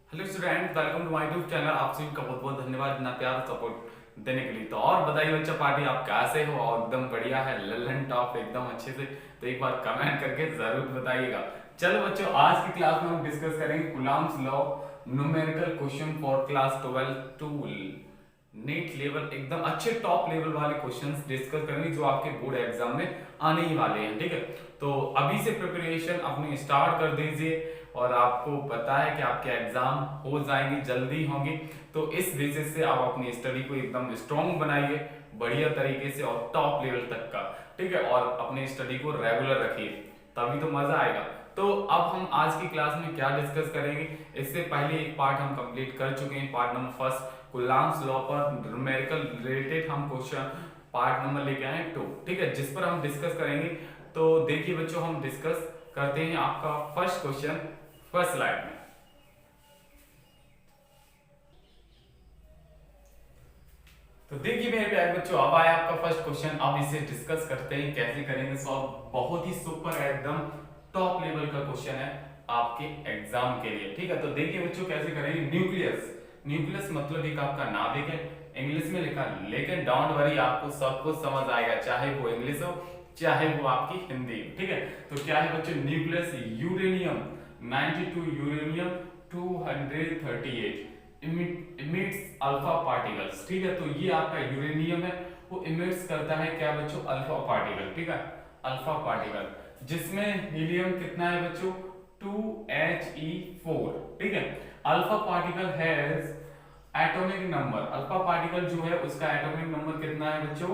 Hello student, welcome to my YouTube channel. आप सभी का बहुत बहुत धन्यवाद इतना प्यार सपोर्ट देने के लिए। तो और बताइए बच्चा पार्टी, आप कैसे हो? और एकदम बढ़िया है, लल्लन टॉप एकदम अच्छे से। तो एक बार कमेंट करके जरूर बताइएगा। चलो बच्चों, आज की क्लास में हम डिस्कस करेंगे Coulomb's law, numerical question for class 12 टूल नीट लेवल, एकदम अच्छे टॉप लेवल वाले क्वेश्चंस डिस्कस करेंगे जो आपके बोर्ड एग्जाम में आने ही वाले हैं। ठीक है, तो अभी से प्रिपरेशन अपनी स्टार्ट कर दीजिए और आपको पता है कि आपके एग्जाम हो जाएंगे, जल्दी होंगे। तो इस बेसिस से आप अपनी स्टडी को एकदम स्ट्रॉन्ग बनाइए बढ़िया तरीके से और टॉप लेवल तक का। ठीक है, और अपनी स्टडी को रेगुलर रखिए, तभी तो मजा आएगा। तो अब हम आज की क्लास में क्या डिस्कस करेंगे, इससे पहले एक पार्ट हम कंप्लीट कर चुके हैं, part number first Coulomb's law पर न्यूमेरिकल रिलेटेड हम क्वेश्चन पार्ट नंबर लेके आए 2। ठीक है, जिस पर हम डिस्कस करेंगे। तो देखिए बच्चों, हम डिस्कस करते हैं आपका फर्स्ट क्वेश्चन फर्स्ट स्लाइड में। तो देखिए मेरे प्यारे बच्चों, अब आया आपका फर्स्ट क्वेश्चन। अब इसे डिस्कस करते हैं कैसे करेंगे सॉल्व। बहुत ही सुपर है, एकदम टॉप लेवल का क्वेश्चन है आपके एग्जाम के लिए। ठीक है, तो देखिए बच्चों कैसे करेंगे। न्यूक्लियस, न्यूक्लियस मतलब एक आपका नाभिक है, इंग्लिश में लिखा, लेकिन डोंट वरी, आपको सब कुछ समझ आएगा, चाहे वो इंग्लिश हो चाहे वो आपकी हिंदी हो। ठीक है, तो क्या है बच्चों, nucleus uranium 92, uranium 238 emits alpha particles. ठीक है, तो ये आपका यूरेनियम है, वो इमिट्स करता है क्या बच्चों, अल्फा पार्टिकल। ठीक है, अल्फा पार्टिकल, जिसमें हीलियम कितना है बच्चों, 2He4। ठीक है, alpha particle has atomic number, alpha particle जो है उसका एटॉमिक नंबर कितना है बच्चों,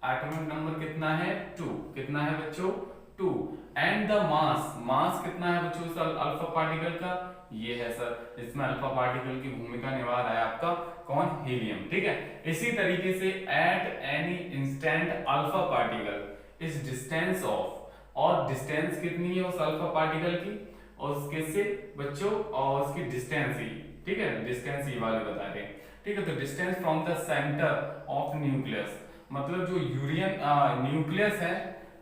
एटॉमिक नंबर कितना है 2। कितना है बच्चों, 2। एंड द मास, मास कितना है बच्चों इस अल्फा पार्टिकल का, ये है सर। इसमें अल्फा पार्टिकल की भूमिका निभा रहा है आपका कौन, हीलियम। ठीक है, इसी तरीके से at any instant alpha particle इस डिस्टेंस ऑफ, और डिस्टेंस कितनी है उस अल्फा पार्टिकल की और उसके से बच्चों, और उसकी डिस्टेंस ही। ठीक है, डिस्टेंस ये वाले बता रहे हैं। ठीक है, तो distance from the centre of nucleus, मतलब जो यूरियन न्यूक्लियस है,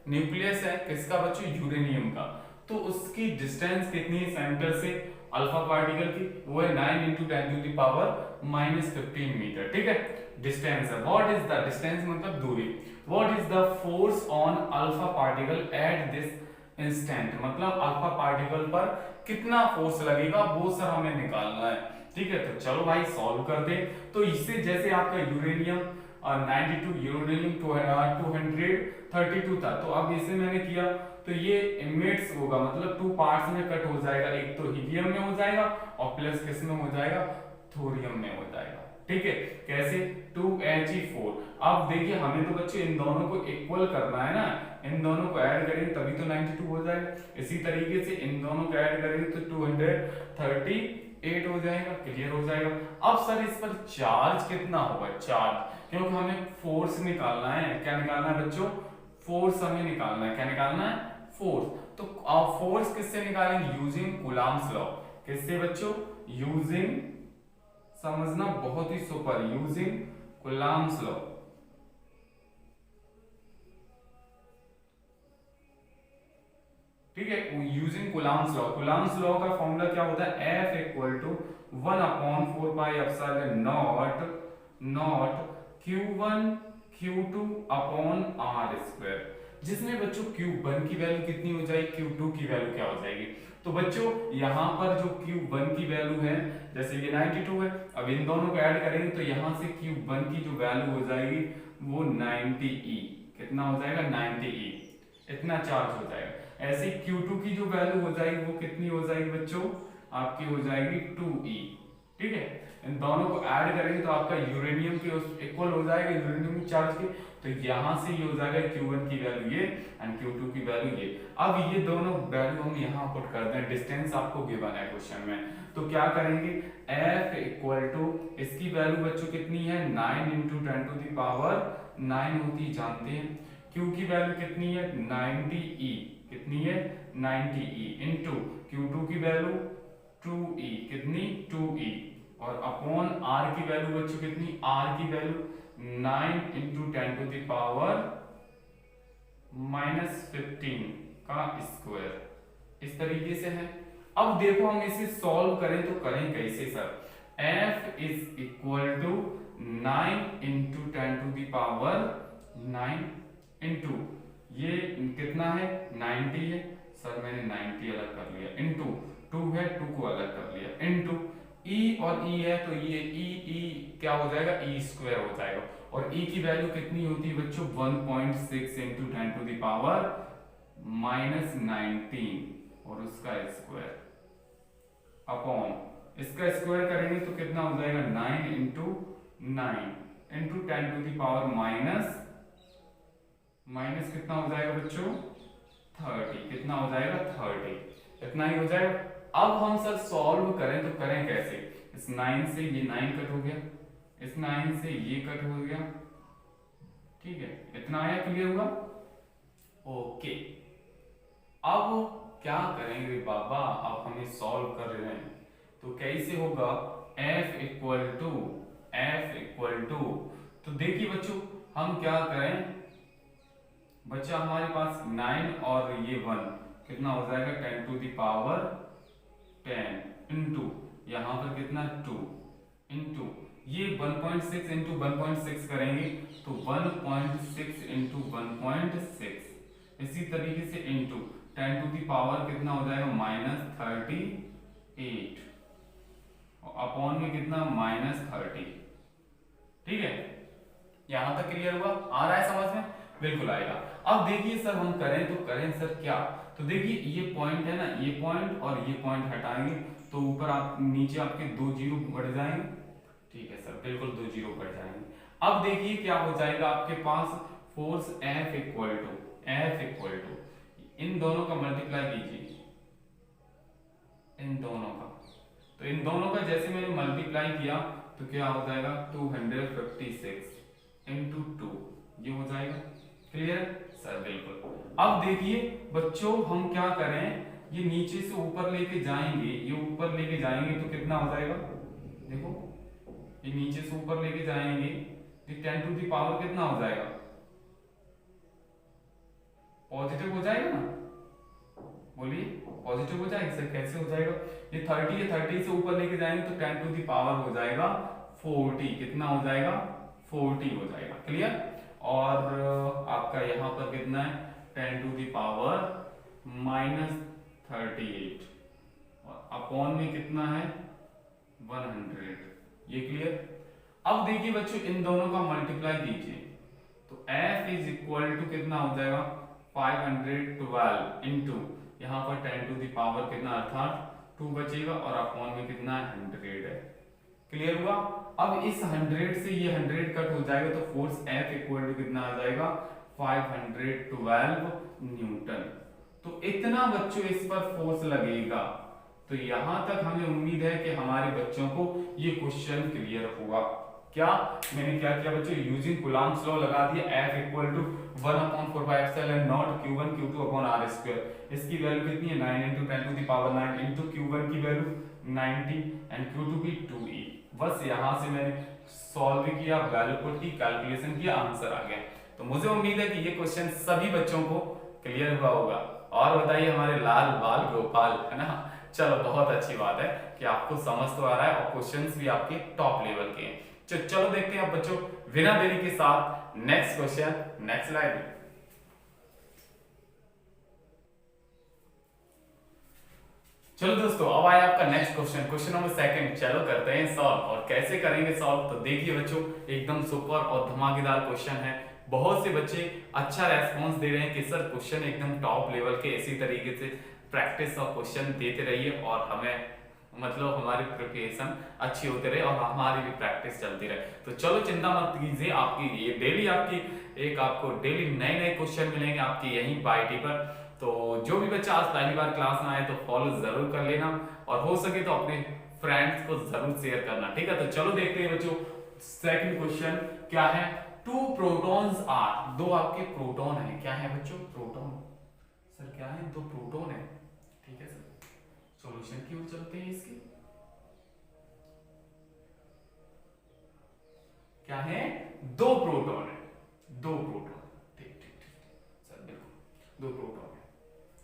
न्यूक्लियस है किसका बच्चों, यूरेनियम का, तो उसकी डिस्टेंस कितनी है सेंटर से अल्फा पार्टिकल की, वो है 9 into 10 to the power -15 metre. ठीक है, डिस्टेंस है। व्हाट इज द डिस्टेंस मतलब दूरी। What is the force on alpha particle at this instant, मतलब अल्फा पार्टिकल पर कितना फोर्स लगेगा वो सर हमें निकालना है। ठीक है, तो चलो भाई सॉल्व कर दे। तो इससे जैसे आपका यूरेनियम 92, यूरेनियम 232 था, तो अब इसे मैंने किया तो ये इमिट्स होगा, मतलब 2 पार्ट्स में कट हो जाएगा, एक तो हीलियम में हो जाएगा और प्लस किस में हो जाएगा, थोरियम में हो जाएगा। ठीक है, कैसे, 2He4। अब देखिए हमें तो बच्चे इन दोनों को इक्वल करना है ना, इन दोनों को ऐड करेंगे तभी तो 92 हो जाएगा। इसी तरीके से इन दोनों को ऐड करेंगे तो 238 हो जाएगा, क्लियर हो जाएगा। अब सर इस पर चार्ज कितना होगा, चार्ज, क्योंकि हमें फोर्स निकालना है। क्या निकालना है बच्चों, फोर्स हमें निकालना है। क्या निकालना है, फोर्स। तो फोर्स किससे निकालेंगे, यूजिंग कूलम्ब्स लॉ। किससे बच्चों, यूजिंग, समझना बहुत ही सुपर, यूजिंग कूलम्ब्स लॉ। ठीक है, using Coulomb's law. Coulomb's law का फॉर्मूला क्या होता है, F equal to 1/4πε0 naught Q1 Q2 upon R square, जिसमें बच्चों Q1 की वैल्यू कितनी हो जाएगी, Q2 की वैल्यू क्या हो जाएगी। तो बच्चों यहाँ पर जो Q1 की वैल्यू है, जैसे ये 92 है, अब इन दोनों को ऐड करेंगे तो यहाँ से Q1 की जो वैल्यू हो जाएगी वो 90E, कितना हो जाएगा 90E, इतना चार्ज हो जाएगा। ऐसे Q2 की जो वैल्यू हो जाएगी वो कितनी हो जाएगी बच्चों, आपकी हो जाएगी 2E। ठीक है, इन दोनों को ऐड करेंगे तो आपका यूरेनियम के इक्वल हो जाएगा, यूरेनियम चार्ज के। तो यहां से ये हो जाएगा Q1 की वैल्यू ये एंड Q2 की वैल्यू ये। अब ये दोनों वैल्यू हम यहाँ पुट कर दें, डिस्टेंस आपको गिवन है क्वेश्चन में, तो क्या करेंगे, F इक्वल टू, इसकी वैल्यू बच्चों कितनी है, 9 इंटू 10 टू द पावर 9 होती, जानते हैं। Q की वैल्यू कितनी है, 90E, कितनी है 90E, इंटू Q2 की वैल्यू 2E, कितनी 2E, और अपॉन R की वैल्यू बच्चों कितनी, R की value 9 into 10 to the power -15 का स्क्वायर, इस तरीके से है। अब देखो हम इसे सॉल्व करें तो करें कैसे sir? f is equal to 9 into 10 to the power 9 into ये कितना है 90 है सर, मैंने 90 अलग कर लिया, इंटू 2 है 2 को अलग कर लिया, इंटू e और e है तो ये e क्या हो जाएगा e स्क्वायर हो जाएगा, और e की वैल्यू कितनी होती है बच्चों 1.6 इंटू 10 टू दी पावर -19 और उसका स्क्वायर अपॉन इसका स्क्वायर करेंगे तो कितना हो जाएगा 9 into 9 into 10 to the power minus कितना हो जाएगा बच्चों 30, कितना हो जाएगा 30, इतना ही हो जाएगा। अब हम सर सॉल्व करें तो करें कैसे? इस 9 से ये 9 कट हो गया, इस 9 से ये कट हो गया, ठीक है, इतना आया, क्लियर हुआ? ओके, अब क्या करेंगे बाबा, अब हमें सॉल्व कर रहे हैं तो कैसे होगा? f इक्वल टू तो देखिए बच्चों हम क्या करें, बच्चा हमारे पास 9 और ये 1 कितना हो जाएगा 10 टू दी पावर 10 इंटू यहाँ पर कितना 2 इंटू ये 1.6 इंटू 1.6 करेंगे तो 1.6 इंटू 1.6, इसी तरीके से इंटू 10 टू दी पावर कितना हो जाएगा -38 अपॉन में कितना -30, ठीक है, यहां तक क्लियर हुआ? आ रहा है समझ में? बिल्कुल आएगा। अब देखिए सर हम करें तो करें सर क्या, तो देखिए ये पॉइंट है ना, ये पॉइंट और ये पॉइंट हटाएंगे तो ऊपर आप नीचे आपके 2 जीरो बढ़ जाएंगे, ठीक है सर, बिल्कुल 2 जीरो बढ़ जाएंगे। अब देखिए क्या हो जाएगा आपके पास फोर्स F इक्वल टू इन दोनों का मल्टीप्लाई कीजिए, इन दोनों का, तो इन दोनों का जैसे मैंने मल्टीप्लाई किया तो क्या हो जाएगा 256 इंटू 2, ये हो जाएगा, क्लियर सर? बिल्कुल। अब देखिए बच्चों हम क्या करें, ये नीचे से ऊपर लेके जाएंगे, ये ऊपर लेके जाएंगे तो कितना हो जाएगा, देखो ये नीचे से ऊपर लेके जाएंगे तो 10 टू दी पावर कितना हो जाएगा, पॉजिटिव हो जाएगा ना, बोलिए पॉजिटिव हो जाएगा सर? कैसे हो जाएगा, ये 30 है, 30 से ऊपर लेके जाएंगे तो 10 टू दी पावर हो जाएगा 40, कितना हो जाएगा 40 हो जाएगा, क्लियर? और आपका यहाँ पर कितना है 10 टू दी पावर -38 और अपॉन में कितना है 100, ये क्लियर? अब देखिए बच्चों इन दोनों का मल्टीप्लाई कीजिए तो F इज इक्वल टू कितना हो जाएगा 512 इंटू यहाँ पर 10 टू दी पावर कितना अर्थात 2 बचेगा और अपॉन में कितना 100 है, क्लियर हुआ? अब इस 100 से ये 100 कट हो जाएगा तो फोर्स F इक्वल टू कितना आ जाएगा 512 न्यूटन। तो इतना बच्चों इस पर फोर्स लगेगा, तो यहां तक हमें उम्मीद है कि हमारे बच्चों को ये क्वेश्चन क्लियर होगा। क्या मैंने क्या किया बच्चों, यूजिंग कूलम्ब्स लॉ लगा दिया, F equal to 1/4πε0 Q1 Q2 upon R square, इसकी वैल्यू कितनी है 9 into 10 to the power 9 into Q1 की वैल्यू 90 एंड Q2 की 2e। बस यहां से मैंने सॉल्व किया, वैल्यू पुट की, कैलकुलेशन किया, आंसर आ गया। तो मुझे उम्मीद है कि ये क्वेश्चन सभी बच्चों को क्लियर हुआ होगा। और बताइए हमारे लाल बाल गोपाल, है ना? चलो बहुत अच्छी बात है कि आपको समझ तो आ रहा है और क्वेश्चंस भी आपके टॉप लेवल के हैं। चलो देखते हैं बच्चों बिना देरी के साथ नेक्स्ट क्वेश्चन, नेक्स्ट स्लाइड। चलो दोस्तों अब आया आपका next question, question number second. चलो करते हैं सॉल्व, और कैसे करेंगे सॉल्व तो देखिए बच्चों एकदम सुपर और धमाकेदार क्वेश्चन है। बहुत से बच्चे अच्छा रेस्पॉन्स दे रहे हैं कि सर क्वेश्चन एकदम टॉप लेवल के, इसी तरीके से प्रैक्टिस और क्वेश्चन देते रहिए और हमें मतलब हमारी प्रिपरेशन अच्छी होती रहे और हमारी भी प्रैक्टिस चलती रहे। तो चलो चिंता मत कीजिए, आपकी ये डेली आपको डेली नए नए क्वेश्चन मिलेंगे आपकी यहीं बाईटी पर। तो जो भी बच्चा आज पहली बार क्लास में आए तो फॉलो जरूर कर लेना और हो सके तो अपने फ्रेंड्स को जरूर शेयर करना, ठीक है? तो चलो देखते हैं बच्चों सेकंड क्वेश्चन क्या है। 2 प्रोटॉन्स आर, 2 आपके प्रोटॉन है, क्या है बच्चों प्रोटॉन, सर क्या है 2 प्रोटॉन है, ठीक है सर। सॉल्यूशन की ओर चलते हैं इसकी, क्या है 2 प्रोटॉन है, 2 प्रोटॉन, ठीक ठीक ठीक सर बिल्कुल 2 प्रोटॉन है,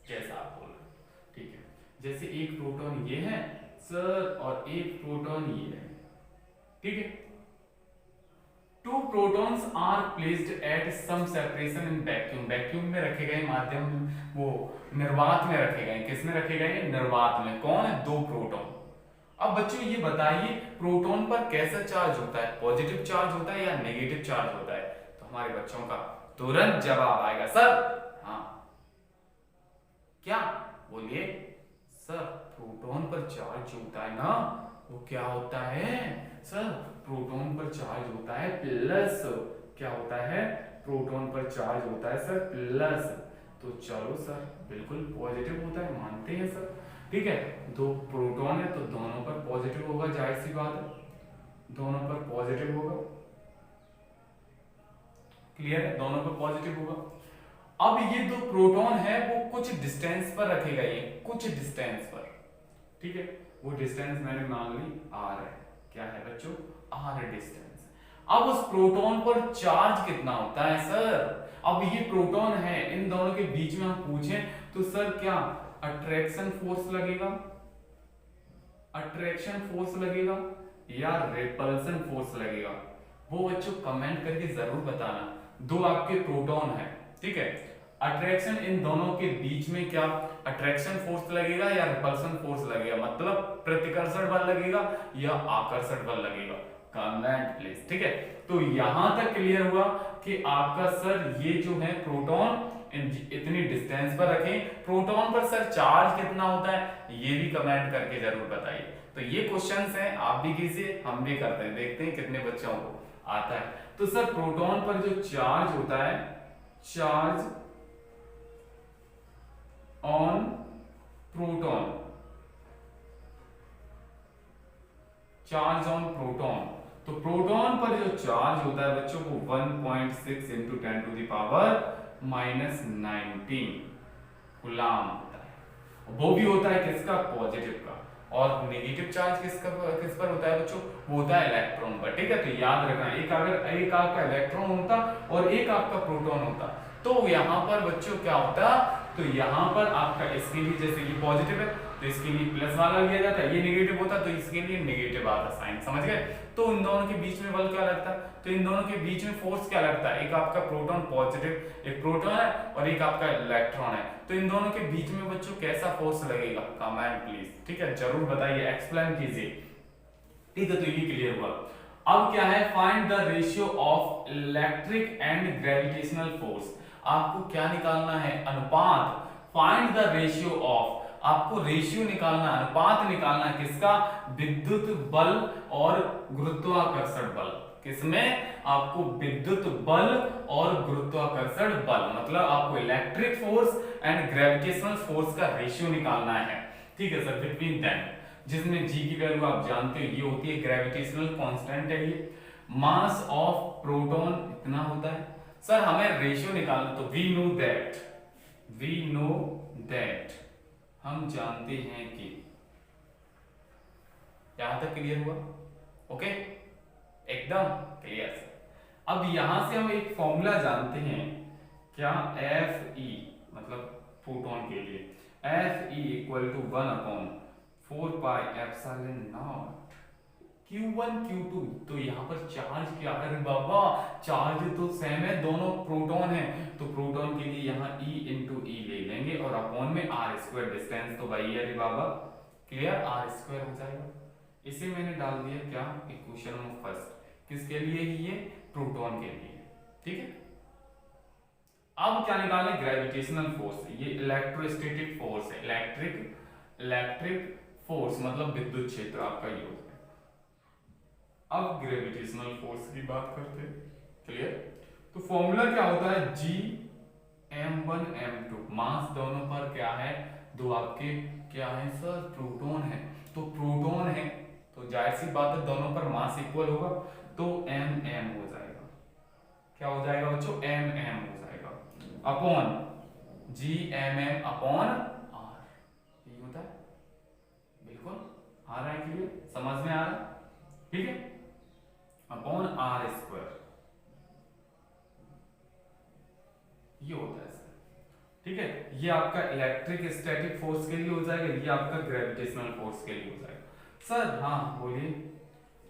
जैसा आप बोल रहे हैं, ठीक है। जैसे एक प्रोटॉन ये है सर और एक प्रोटॉन ये है, ठीक है। Two protons are placed at some separation in vacuum, vacuum में रखे गए, माध्यम वो निर्वात में रखे गए, किस में रखे गए, निर्वात में। कौन है, दो प्रोटॉन। अब बच्चों ये बताइए प्रोटॉन पर कैसा चार्ज होता है, पॉजिटिव चार्ज होता है या नेगेटिव चार्ज होता है? तो हमारे बच्चों का तुरंत जवाब आएगा सर, हाँ क्या, बोलिए सर, प्रोटॉन पर चार्ज होता है ना, वो क्या होता है सर, प्रोटॉन पर चार्ज होता है प्लस, क्या होता है, प्रोटॉन पर चार्ज होता है सर प्लस। तो चलो सर बिल्कुल पॉजिटिव होता है, मानते हैं सर, ठीक है। दो प्रोटॉन है तो दोनों पर पॉजिटिव होगा, जाहिर सी बात है, दोनों पर पॉजिटिव होगा, क्लियर है, दोनों पर पॉजिटिव होगा। अब ये दो प्रोटॉन है वो कुछ डिस्टेंस पर रखे गए हैं, कुछ डिस्टेंस पर, ठीक है। वो डिस्टेंस मैंने मान ली आर है, क्या है बच्चों, आर डिस्टेंस। अब उस प्रोटॉन पर चार्ज कितना होता है सर? अब ये प्रोटॉन है, इन दोनों के बीच में हम पूछें तो सर क्या अट्रैक्शन फोर्स लगेगा, अट्रैक्शन फोर्स लगेगा या रिपल्सन फोर्स लगेगा? वो बच्चों कमेंट करके जरूर बताना। दो आपके प्रोटॉन है, ठीक है, अट्रैक्शन इन दोनों के बीच में क्या अट्रैक्शन फोर्स लगेगा या रिपल्सन फोर्स लगेगा, मतलब प्रतिकर्षण बल लगेगा या आकर्षण बल लगेगा? कमेंट प्लीज, ठीक है। तो यहां तक क्लियर हुआ कि आपका सर ये जो है प्रोटॉन इतनी डिस्टेंस पर रखें, प्रोटॉन पर सर चार्ज कितना होता है ये भी कमेंट करके जरूर बताइए। तो ये क्वेश्चंस हैं, आप भी कीजिए, हम भी करते हैं, देखते हैं कितने बच्चों को आता है। तो सर प्रोटॉन पर जो चार्ज होता है, charge on proton, charge on proton, तो प्रोटॉन पर जो चार्ज होता है बच्चों को 1.6 into 10 to the power -19 coulomb होता है। वो भी होता है किसका, पॉजिटिव का। और नेगेटिव चार्ज किस पर होता है बच्चों, वो होता है इलेक्ट्रॉन पर, ठीक है। तो याद रखना, एक आपका इलेक्ट्रॉन होता और एक आपका प्रोटॉन होता, तो यहाँ पर बच्चों क्या होता, तो यहाँ पर आपका इसके लिए जैसे ये पॉजिटिव है तो इसके लिए प्लस वाला लिया जाता है, ये नेगेटिव होता तो इसके लिए नेगेटिव आता साइन, समझ गए। तो इन दोनों के बीच में बल क्या लगता है, तो इन दोनों के बीच में फोर्स क्या लगता है, एक आपका प्रोटॉन पॉजिटिव, एक प्रोटॉन है और एक आपका इलेक्ट्रॉन है, तो इन दोनों के बीच में बच्चों कैसा फोर्स लगेगा, कमेंट प्लीज, ठीक है, जरूर बताइए, एक्सप्लेन कीजिए, ठीक है। तो ये क्लियर हुआ। अब क्या है, find the ratio of electric and gravitational force. आपको क्या निकालना है, अनुपात, फाइंड द रेशियो ऑफ, आपको रेशियो निकालना, अनुपात निकालना है किसका, विद्युत बल और गुरुत्वाकर्षण बल। किसमें, आपको विद्युत बल और गुरुत्वाकर्षण बल, मतलब आपको electric force and gravitational force का रेशियो निकालना है, ठीक है सर, बिटवीन देम, जिसमें जी की वैल्यू आप जानते हो ये होती है ग्रेविटेशनल कांस्टेंट है ये, मास ऑफ प्रोटॉन इतना होता है सर, हमें रेशियो निकालना, तो वी नो दैट, हम जानते हैं कि, यहां तक क्लियर हुआ, ओके, एकदम क्लियर। अब यहां से हम एक फॉर्मूला जानते हैं, क्या, एफ ई, मतलब प्रोटॉन के लिए F E equal to 1/4 pi epsilon naught Q1 Q2। तो यहाँ पर चार्ज क्या है बाबा, चार्ज तो सेम है, दोनों प्रोटॉन है, तो प्रोटॉन के लिए यहाँ E इंटू ई ले लेंगे और अपॉन में r², डिस्टेंस तो वही है बाबा, क्लियर, r² हो जाएगा। इसे मैंने डाल दिया क्या, इक्वेशन ऑफ फर्स्ट, किसके लिए, ये प्रोटॉन के लिए, ठीक है। अब क्या निकालें, ग्रेविटेशनल फोर्स, ये इलेक्ट्रोस्टैटिक फोर्स है, इलेक्ट्रिक फोर्स मतलब विद्युत क्षेत्र आपका ये होता है। अब ग्रेविटेशनल फोर्स की बात करते हैं, क्लियर। तो फॉर्मूला क्या होता है, G m1 m2, मास दोनों पर क्या है, दो आपके क्या है सर, प्रोटॉन है, तो प्रोटॉन है तो जाहिर सी बात है दोनों पर मास इक्वल होगा, तो m हो जाएगा, क्या हो जाएगा बच्चों, m हो जाएगा, upon G m upon r, ये होता है, बिल्कुल आ रहा है, क्लियर, समझ में आ रहा है, ठीक है, अपॉन r², ये होता है सर, ठीक है। ये आपका इलेक्ट्रिक स्टैटिक फोर्स के लिए हो जाएगा, ये आपका ग्रेविटेशनल फोर्स के लिए हो जाएगा। सर हाँ बोलिए,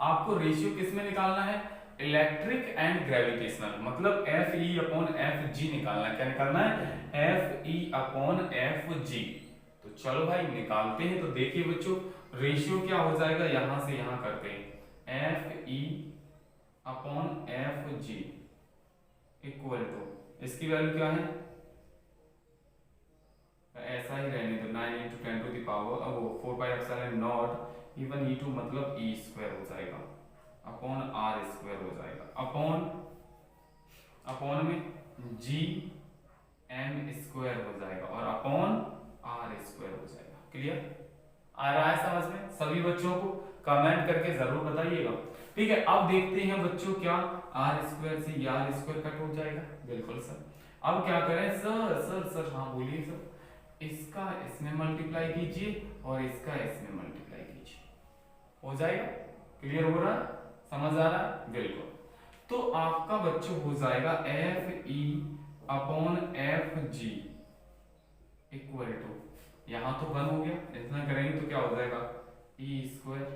आपको रेशियो किस में निकालना है? इलेक्ट्रिक एंड ग्रेविटेशनल, मतलब एफ ई अपॉन एफ जी निकालना है। क्या निकालना है? एफ ई अपॉन एफ जी। तो चलो भाई निकालते हैं। तो देखिए बच्चों, रेशियो क्या हो जाएगा, यहां से यहां करते हैं, F E upon F G equal to, इसकी वैल्यू क्या है, ऐसा ही रहने दो, 9 इंटू 10 टू द पावर अब 4 pi epsilon naught even E two मतलब ई स्क्वायर हो जाएगा अपॉन आर स्क्वायर हो जाएगा, अपॉन में जी एम स्क्वायर हो जाएगा और अपॉन आर स्क्वायर हो जाएगा। क्लियर आ रहा है समझ में? सभी बच्चों को कमेंट करके जरूर बताइएगा। ठीक है, अब देखते हैं बच्चों, क्या आर स्क्वायर से ये आर स्क्वायर कट हो जाएगा? बिल्कुल सर। अब क्या करें सर? सर हाँ बोलिए सर। इसका इसमें मल्टीप्लाई कीजिए और इसका इसमें मल्टीप्लाई कीजिए, हो जाएगा। क्लियर हो रहा है? समझ आ रहा है? बिल्कुल। तो आपका बच्चों हो जाएगा F E upon F G equal to, यहां तो 1 हो गया, इतना करेंगे तो क्या हो जाएगा, ई स्क्वायर।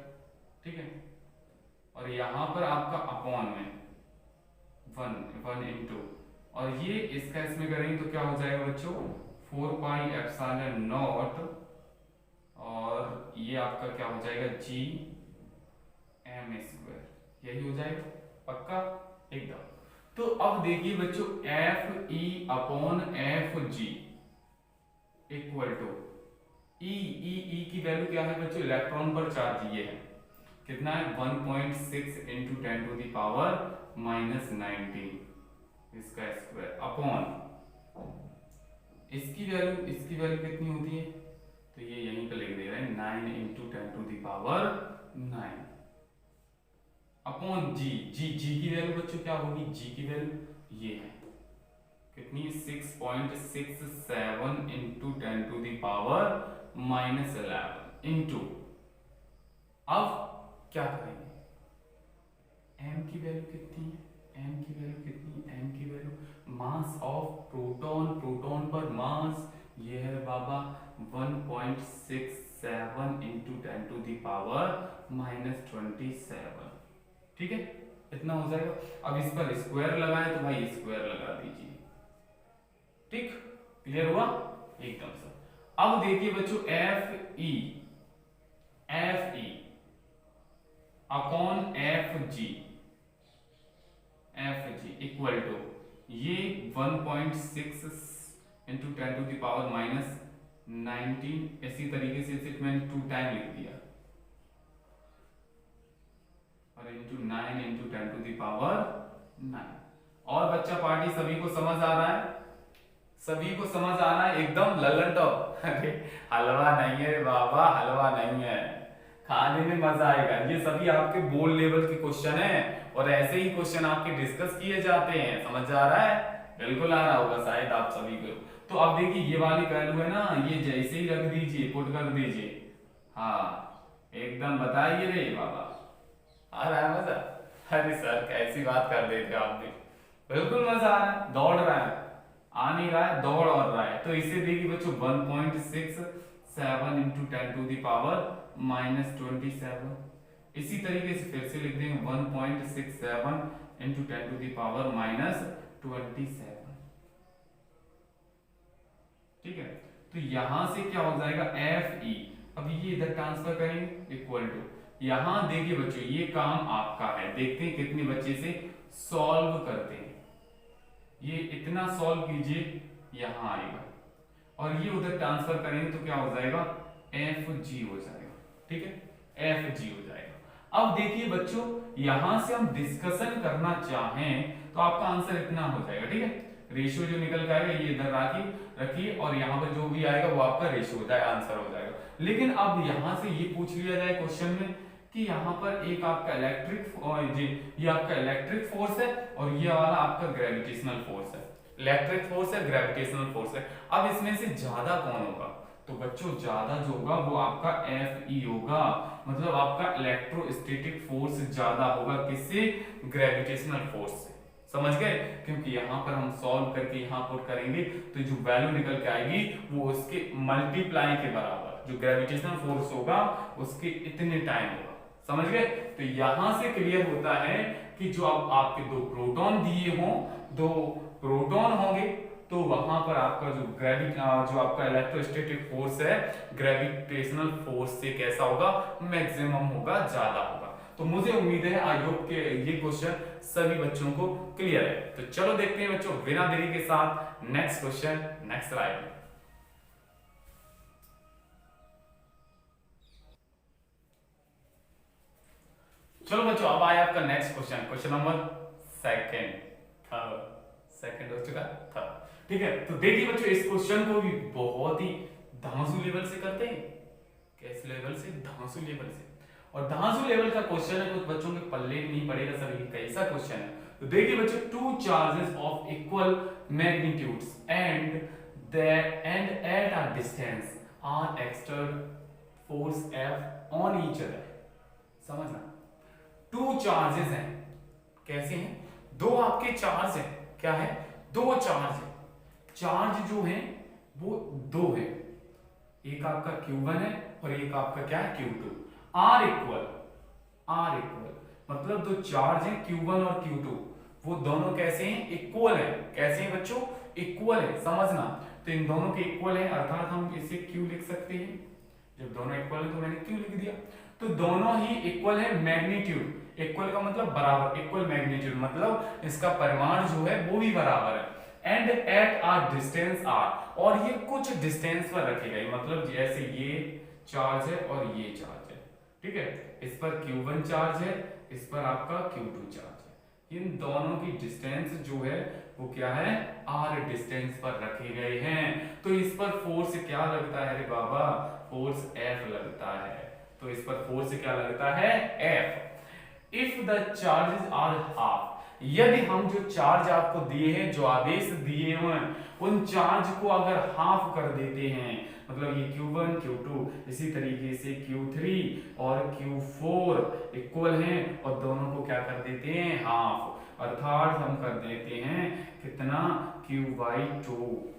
ठीक है, और यहां पर आपका अपॉन में 1 इंटू, और ये इसका इसमें करेंगे तो क्या हो जाएगा बच्चों, 4 पाई एप्सिलॉन नॉट, और ये आपका क्या हो जाएगा, जी एम स्क्वायर, यही हो जाएगा पक्का एकदम। तो अब देखिए बच्चों, F E upon F G equal to E की वैल्यू क्या है बच्चों, इलेक्ट्रॉन पर चार्ज ये है, कितना है 1.6 into 10 to the power minus 19 इसका स्क्वायर अपॉन इसकी वैल्यू कितनी होती है, तो ये यहीं पे लिख दे रहे हैं 9 into 10 to the power 9 upon G की वैल्यू बच्चों क्या होगी, जी की वैल्यू ये है कितनी, 6.67 into 10 to the power minus 11 into, अब क्या करेंगे, m की वैल्यू कितनी है, m की वैल्यू मास ऑफ प्रोटॉन पर मास ये है बाबा 1.67 into 10 to the power minus 27। ठीक है, इतना हो जाएगा। अब इस पर स्क्वायर लगाए तो भाई स्क्वायर लगा दीजिए। ठीक, क्लियर हुआ एकदम से। अब देखिए बच्चों, F E upon F G equal to ये 1.6 into 10 to the power minus 19, इसी तरीके से इसे मैंने 2 टाइम लिख दिया और into 9 into 10 to the power 9। और बच्चा पार्टी सभी को समझ आ रहा है, सभी को समझ आ रहा है एकदम लल्लन टॉप। अरे हलवा नहीं है बाबा, हलवा नहीं है, खाने में मजा आएगा। ये सभी आपके बोर्ड लेवल के क्वेश्चन है और ऐसे ही क्वेश्चन आपके डिस्कस किए जाते हैं। समझ आ रहा है? बिल्कुल आ रहा होगा शायद आप सभी को। तो अब देखिए ये वाली वैल्यू है ना, ये जैसे ही रख दीजिए, पुट कर दीजिए। हाँ एकदम बताइए रे बाबा, आ रहा है मजा? अरे सर कैसी बात कर देते आप भी, बिल्कुल मजा आ रहा है, दौड़ रहा है, आ नहीं रहा है, दौड़ और रहा है। तो इसे देखिए बच्चों 1.67 into 10 to the power minus 27। इसी तरीके से फिर से लिख देंगे 1.67 into 10 to the power minus 27। ठीक है, तो यहां से क्या हो जाएगा, एफ ई, अब ये इधर ट्रांसफर करेंगे इक्वल टू, यहां देखिए बच्चों ये काम आपका है, देखते हैं कितने बच्चे से सॉल्व करते हैं। ये इतना सॉल्व कीजिए, यहां आएगा और ये उधर ट्रांसफर करेंगे तो क्या हो जाएगा, एफ जी हो जाएगा। ठीक है, एफ जी हो जाएगा। अब देखिए बच्चों, यहां से हम डिस्कशन करना चाहें तो आपका आंसर इतना हो जाएगा। ठीक है, रेशियो जो निकल जाएगा ये इधर रखिए और यहाँ पर जो भी आएगा वो आपका रेशियो हो जाएगा, आंसर हो जाएगा। लेकिन अब यहाँ से ये पूछ लिया जाए क्वेश्चन में कि यहाँ पर एक आपका ये आपका इलेक्ट्रिक फोर्स है और ये वाला आपका ग्रेविटेशनल फोर्स है, इलेक्ट्रिक फोर्स है, ग्रेविटेशनल फोर्स है। अब इसमें से ज्यादा कौन होगा, तो बच्चों ज्यादा जो होगा वो आपका एफ ई होगा, मतलब आपका इलेक्ट्रोस्टैटिक फोर्स ज्यादा होगा किससे, ग्रेविटेशनल फोर्स से। समझ गए? क्योंकि यहाँ पर हम सॉल्व करके यहाँ पुट करेंगे तो जो वैल्यू निकल के आएगी वो उसके मल्टीप्लाई के बराबर, जो ग्रेविटेशनल फोर्स होगा उसके इतने टाइम होगा। समझ गए? तो यहां से क्लियर होता है कि जो अब आपके दो प्रोटॉन दिए हों, दो प्रोटॉन होंगे, तो वहां पर आपका जो आपका इलेक्ट्रोस्टैटिक फोर्स है ग्रेविटेशनल फोर्स से कैसा होगा, मैक्सिमम होगा, ज्यादा होगा। तो मुझे उम्मीद है आई होप के ये क्वेश्चन सभी बच्चों को क्लियर है। तो चलो देखते हैं बच्चों बिना देरी के साथ नेक्स्ट क्वेश्चन, नेक्स्ट स्लाइड में। चलो बच्चों अब आया आपका next question, question number second हो चुका था। ठीक है, तो देखिए बच्चों इस क्वेश्चन को भी बहुत ही धांसू लेवल से करते हैं। कैसे लेवल से? धांसू लेवल से। और धांसू लेवल का क्वेश्चन है, कुछ बच्चों के पल्ले नहीं पड़ेगा सर ये कैसा क्वेश्चन है। तो देखिए बच्चों, two charges of equal magnitudes and at a distance are exert force F on each other. समझना, टू चार्जेस हैं, कैसे हैं? दो आपके चार्ज हैं, क्या है? दो चार्ज है। चार्ज जो है वो दो है, एक आपका Q1 है और एक आपका क्या है Q2। आर इक्वल मतलब दो चार्ज हैं Q1 और Q2, वो दोनों कैसे हैं? इक्वल है। कैसे हैं बच्चों? इक्वल है। समझना, तो इन दोनों के इक्वल है अर्थात हम इसे Q लिख सकते हैं। जब दोनों इक्वल है तो मैंने Q लिख दिया। तो दोनों ही इक्वल है मैग्नीट्यूड। इक्वल का मतलब बराबर, इक्वल मैग्नीट्यूड मतलब इसका परिमाण जो है वो भी बराबर है। And at a distance are, और ये कुछ डिस्टेंस पर रखे गए, मतलब जैसे ये चार्ज है और ये चार्ज है, ठीक है, इस पर Q1 चार्ज है, इस पर आपका Q2 चार्ज है। इन दोनों की डिस्टेंस जो है वो क्या है? आर डिस्टेंस पर रखे गए हैं। तो इस पर फोर्स क्या लगता है रे बाबा? फोर्स F लगता है। तो इस पर फोर्स क्या लगता है? F। If the charges are half, यदि हम जो चार्ज आपको दिए हैं, जो आवेश दिए हुए हैं, उन चार्ज को अगर हाफ कर देते हैं, मतलब ये Q1 Q2 इसी तरीके से Q3 और Q4 इक्वल हैं और दोनों को क्या कर देते हैं? हाफ। अर्थात हम कर देते हैं कितना? Q/2।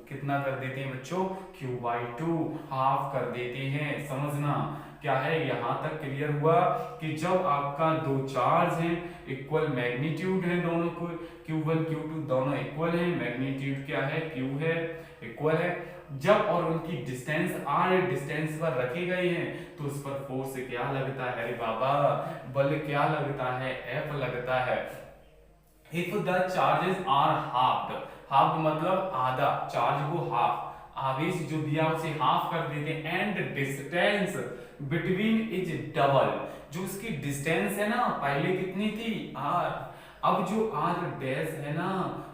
कितना कर देते हैं बच्चों? Q/2 हाफ कर देते हैं। समझना क्या है, यहां तक क्लियर हुआ कि जब आपका दो चार्ज हैं, इक्वल मैग्नीट्यूड है, दोनों को Q1 Q2 दोनों इक्वल हैं, मैग्नीट्यूड क्या है? Q है, इक्वल है, जब और उनकी डिस्टेंस r डिस्टेंस पर रखे गए हैं तो उस पर फोर्स क्या लगता है? अरे बाबा, बल क्या लगता है? F लगता है। If the charges are halved, half मतलब आधा, चार्ज को हाफ, आवेश जो दिया उसे हाफ कर देते हैं, and distance between is double, जो उसकी डिस्टेंस है ना पहले कितनी थी? r, अब जो r डैश है ना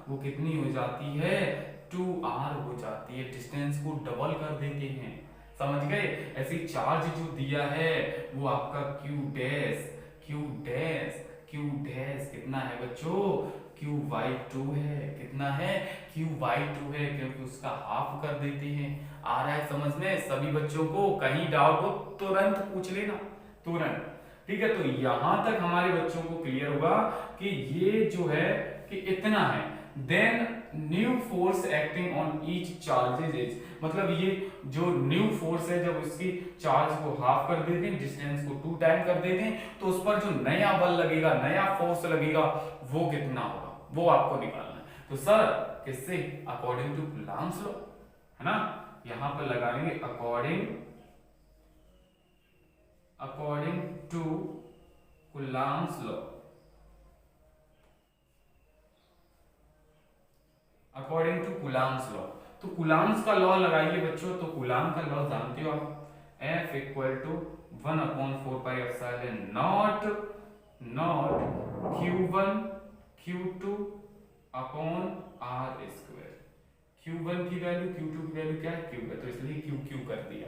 वो कितनी हो जाती है? 2r हो जाती है। डिस्टेंस को डबल कर देते हैं। समझ गए? ऐसे चार्ज जो दिया है वो आपका Q डैश कितना है बच्चों? Q/2 है। कितना है? Q/2 है, क्योंकि उसका हाफ कर देते हैं। आ रहा है समझ में सभी बच्चों को? कहीं डाउट हो तुरंत पूछ लेना, तुरंत। ठीक है, तो यहां तक हमारे बच्चों को क्लियर हुआ कि ये जो है कि इतना है। Then new force acting on each charges is, मतलब ये जो न्यू फोर्स है जब उसकी चार्ज को हाफ कर देते हैं, डिस्टेंस को 2 टाइम कर देते हैं, तो उस पर जो नया बल लगेगा, नया फोर्स लगेगा, वो कितना होगा, वो आपको निकालना है। तो सर किससे? अकॉर्डिंग टू कूलम्ब्स लॉ, है ना, यहां पर लगाएंगे according to Coulomb's law. According to Coulomb's law, तो कूलम्ब्स का लॉ लगाइए बच्चों। तो कूलम्ब का लॉ जानते हो आप, F equal to 1/4πε0 Q1 Q2 upon R square. Q1 की वैल्यू Q2 की वैल्यू क्या है? Q है, तो इसलिए Q कर दिया।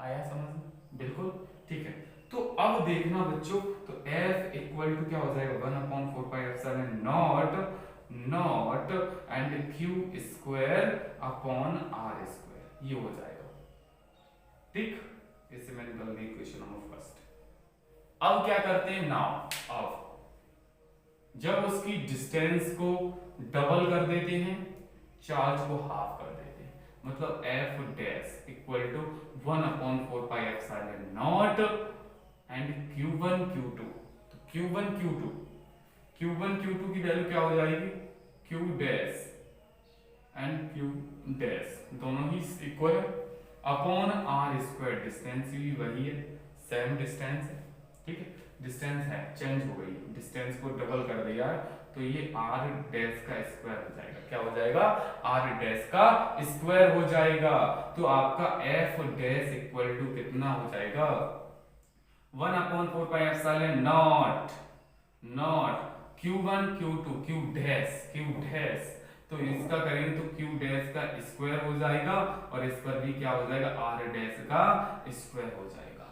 आया समझ में? बिल्कुल ठीक है। तो अब देखना बच्चों, तो F इक्वल टू क्या हो जाएगा? 1/4πε0 naught and Q square upon R square, ये हो जाएगा। ठीक, इससे मैंने निकाल दी इक्वेशन नंबर फर्स्ट। अब क्या करते हैं? नाउ अब जब उसकी डिस्टेंस को डबल कर देते हैं, चार्ज को हाफ कर देते हैं, मतलब F dash equal to 1/4πε0 and Q1 Q2। तो Q1 Q2 की वैल्यू क्या हो जाएगी, Q dash and Q dash दोनों ही इक्वल है अपॉन आर स्क्वायर। डिस्टेंस भी वही है, सेम डिस्टेंस है, ठीक है, डिस्टेंस है चेंज हो गई, डिस्टेंस को डबल कर दिया तो ये आर डैश का स्क्वायर हो जाएगा। क्या हो जाएगा, आर डैश का स्क्वायर हो जाएगा। तो आपका एफ डैश इक्वल टू कितना हो जाएगा, 1/4πε0 Q1 Q2 Q डैश। तो इसका करेंगे तो Q डैश का स्क्वायर हो जाएगा और इस पर भी क्या हो जाएगा, R डैश का स्क्वायर हो जाएगा।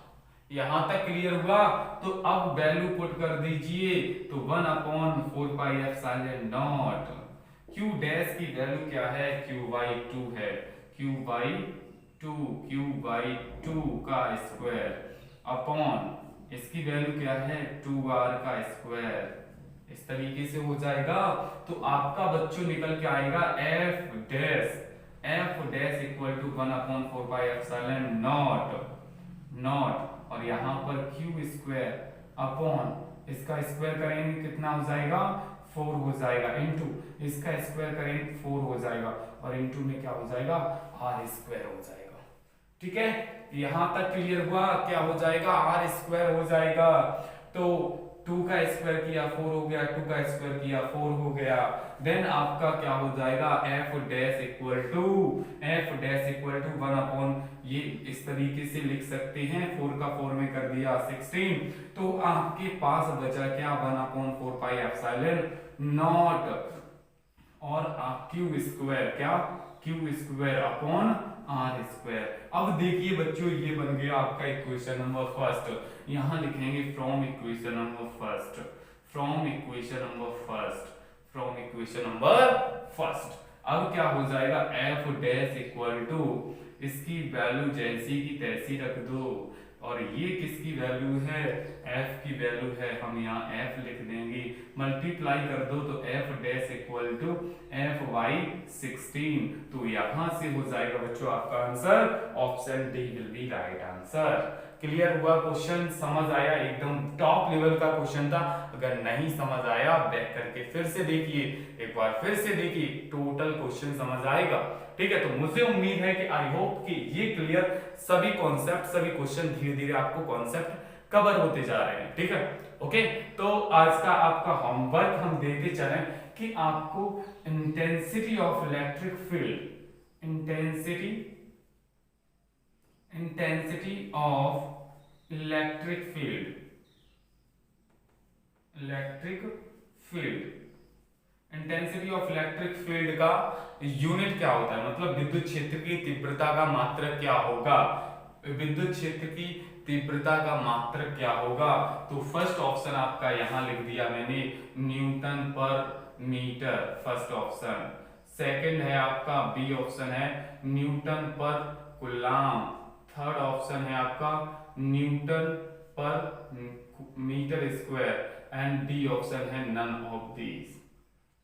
यहां तक क्लियर हुआ। तो अब वैल्यू पुट कर दीजिए, तो 1/4πε0 Q डैश की वैल्यू क्या है, Q/2 है, Q/2 का स्क्वायर अपॉन इसकी वैल्यू क्या है 2R का स्क्वायर। इस तरीके से हो जाएगा। तो आपका बच्चों निकल के आएगा एफ डैश इक्वल टू 1/4πε0 और यहाँ पर Q स्क्वायर अपॉन इसका स्क्वायर करेंगे कितना हो जाएगा, 4 हो जाएगा, इंटू इसका स्क्वायर करेंगे 4 हो जाएगा और इंटू में क्या हो जाएगा, R स्क्वायर हो जाएगा। ठीक है, यहां तक क्लियर हुआ। क्या हो जाएगा, R स्क्वायर हो जाएगा। तो 2 का स्क्वायर किया 4 हो गया, 2 का स्क्वायर किया 4 हो गया। देन आपका क्या हो जाएगा, f dash equal to 1 upon ये इस तरीके से लिख सकते हैं, 4 का 4 में कर दिया 16। तो आपके पास बचा क्या, 1/4πε0 और Q स्क्वायर क्या, Q square upon R square. अब देखिए बच्चों, ये बन गया आपका इक्वेशन नंबर फर्स्ट। यहां लिखेंगे फ्रॉम इक्वेशन नंबर फर्स्ट। अब क्या हो जाएगा, f डैश इक्वल टू इसकी वैल्यू जैसी की तैसी रख दो और ये किसकी वैल्यू है, f की वैल्यू है, हम यहाँ f लिख देंगे, मल्टीप्लाई कर दो तो f dash equal to f/16। तो यहां से हो जाएगा बच्चों आपका answer, option D will be right answer. Clear हुआ, क्वेश्चन समझ आया, एकदम टॉप लेवल का क्वेश्चन था। अगर नहीं समझ आया बैक करके फिर से देखिए, एक बार फिर से देखिए, टोटल क्वेश्चन समझ आएगा। ठीक है, तो मुझे उम्मीद है कि आई होप कि ये क्लियर सभी कॉन्सेप्ट, सभी क्वेश्चन धीरे धीरे आपको कॉन्सेप्ट कवर होते जा रहे हैं। ठीक है, ओके। तो आज का आपका होमवर्क हम देते चलें कि आपको intensity of electric field, intensity of electric field का यूनिट क्या होता है, मतलब विद्युत क्षेत्र की तीव्रता का मात्रक क्या होगा, विद्युत क्षेत्र की तीव्रता का मात्रक क्या होगा। तो फर्स्ट ऑप्शन आपका यहां लिख दिया मैंने, न्यूटन पर मीटर, फर्स्ट ऑप्शन। सेकंड है आपका बी ऑप्शन है न्यूटन पर कूलाम। थर्ड ऑप्शन है आपका न्यूटन पर metre square and D option है नन ऑफ दीज।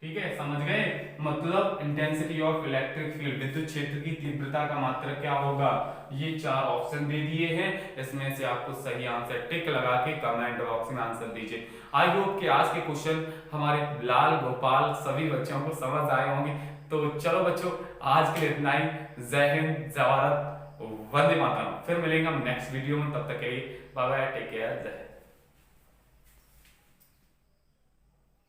ठीक है, समझ गए, मतलब इंटेंसिटी ऑफ इलेक्ट्रिक फील्ड, विद्युत क्षेत्र की तीव्रता का मात्रक क्या होगा, ये 4 ऑप्शन दे दिए हैं। इसमें से आपको सही आंसर टिक लगा के कमेंट बॉक्स में आंसर दीजिए। आई होप कि आज के क्वेश्चन हमारे लाल गोपाल सभी बच्चों को समझ आए होंगे। तो चलो बच्चों, आज के लिए इतना ही। जय हिंद, जय भारत, वंदे मातरम। फिर मिलेंगे हम नेक्स्ट वीडियो में, तब तक के लिए बाय बाय, टेक केयर, जय हिंद।